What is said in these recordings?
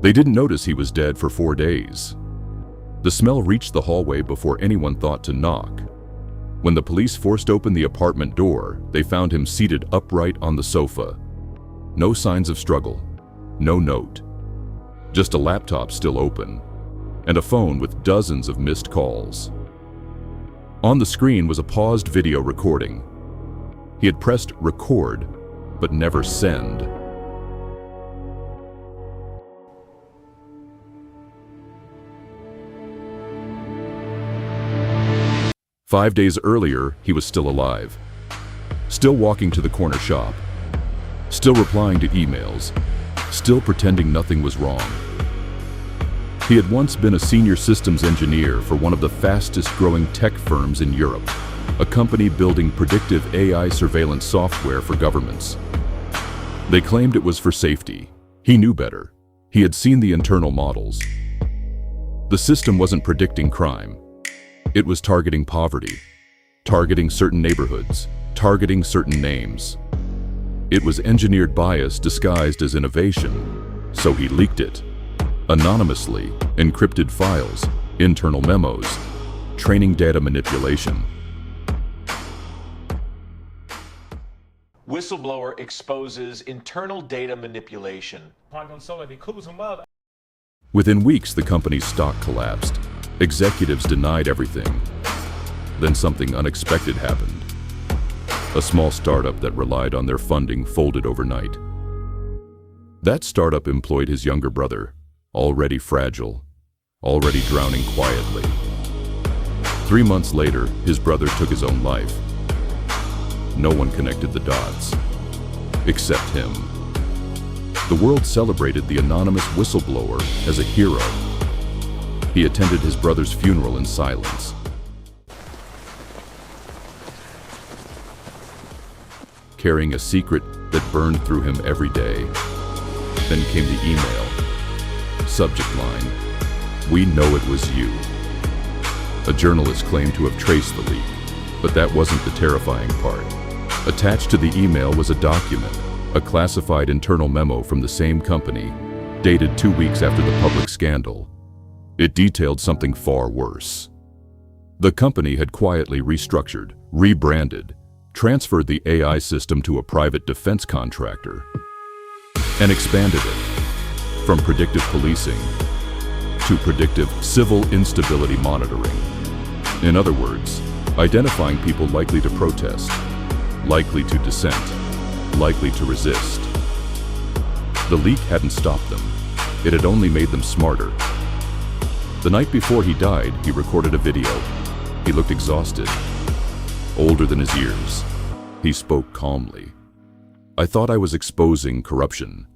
They didn't notice he was dead for 4 days. The smell reached the hallway before anyone thought to knock. When the police forced open the apartment door, they found him seated upright on the sofa. No signs of struggle, no note. Just a laptop still open, and a phone with dozens of missed calls. On the screen was a paused video recording. He had pressed record, but never send. "5 days earlier, he was still alive, still walking to the corner shop, still replying to emails, still pretending nothing was wrong. He had once been a senior systems engineer for one of the fastest-growing tech firms in Europe, a company building predictive AI surveillance software for governments. They claimed it was for safety. He knew better. He had seen the internal models. The system wasn't predicting crime. It was targeting poverty, targeting certain neighborhoods, targeting certain names. It was engineered bias disguised as innovation, so he leaked it. Anonymously, encrypted files, internal memos, training data manipulation." Whistleblower exposes internal data manipulation. Within weeks, the company's stock collapsed. Executives denied everything. Then something unexpected happened. A small startup that relied on their funding folded overnight. That startup employed his younger brother, already fragile, already drowning quietly. 3 months later, his brother took his own life. No one connected the dots, except him. The world celebrated the anonymous whistleblower as a hero. He attended his brother's funeral in silence. Carrying a secret that burned through him every day. Then came the email. Subject line, "We know it was you." A journalist claimed to have traced the leak, but that wasn't the terrifying part. Attached to the email was a document, a classified internal memo from the same company, dated 2 weeks after the public scandal. It detailed something far worse. The company had quietly restructured, rebranded, transferred the AI system to a private defense contractor, and expanded it from predictive policing to predictive civil instability monitoring. In other words, identifying people likely to protest, likely to dissent, likely to resist. The leak hadn't stopped them. It had only made them smarter. The night before he died, he recorded a video. He looked exhausted, older than his years. He spoke calmly. "I thought I was exposing corruption.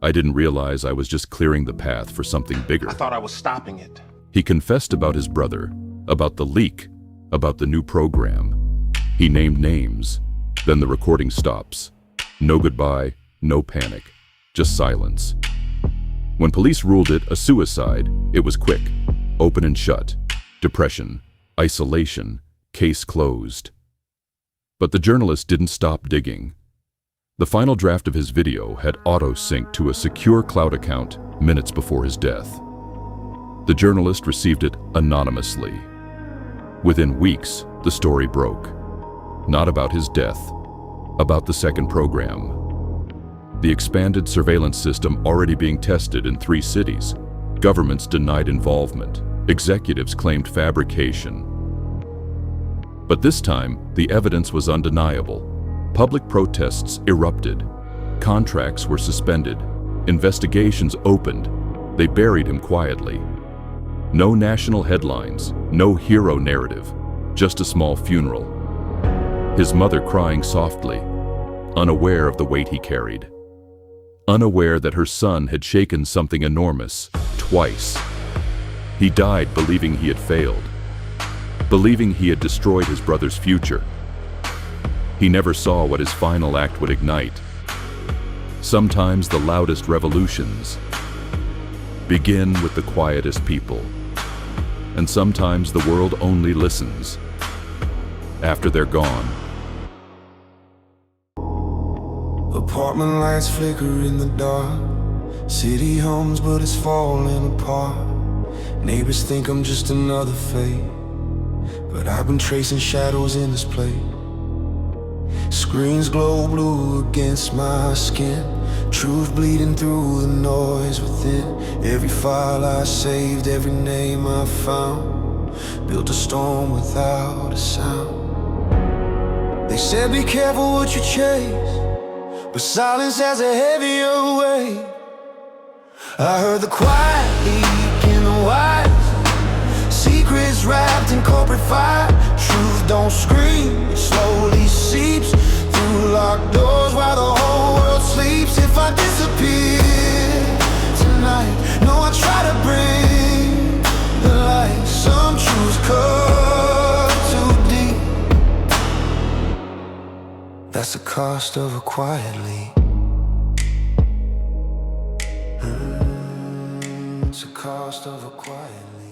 I didn't realize I was just clearing the path for something bigger." I thought I was stopping it. He confessed about his brother, about the leak, about the new program. He named names. Then the recording stops. No goodbye, no panic, just silence. When police ruled it a suicide, it was quick, open and shut, depression, isolation, case closed. But the journalist didn't stop digging. The final draft of his video had auto-synced to a secure cloud account minutes before his death. The journalist received it anonymously. Within weeks, the story broke. Not about his death, about the second program. The expanded surveillance system already being tested in 3 cities. Governments denied involvement. Executives claimed fabrication. But this time, the evidence was undeniable. Public protests erupted. Contracts were suspended. Investigations opened. They buried him quietly. No national headlines, no hero narrative, just a small funeral. His mother crying softly, unaware of the weight he carried. Unaware that her son had shaken something enormous, twice. He died believing he had failed, believing he had destroyed his brother's future. He never saw what his final act would ignite. Sometimes the loudest revolutions begin with the quietest people, and sometimes the world only listens after they're gone. Apartment lights flicker in the dark. City hums, but it's falling apart. Neighbors think I'm just another fate, but I've been tracing shadows in this place. Screens glow blue against my skin, truth bleeding through the noise within. Every file I saved, every name I found, built a storm without a sound. They said be careful what you chase, but silence has a heavier weight. I heard the quiet leak in the wires, secrets wrapped in corporate fire. Truth don't scream, it slowly seeps through locked doors while the whole world sleeps. If I disappear tonight, no, I try to bring the light. Some truths cut too deep. That's the cost of a quiet leak. It's the cost of a quiet leak.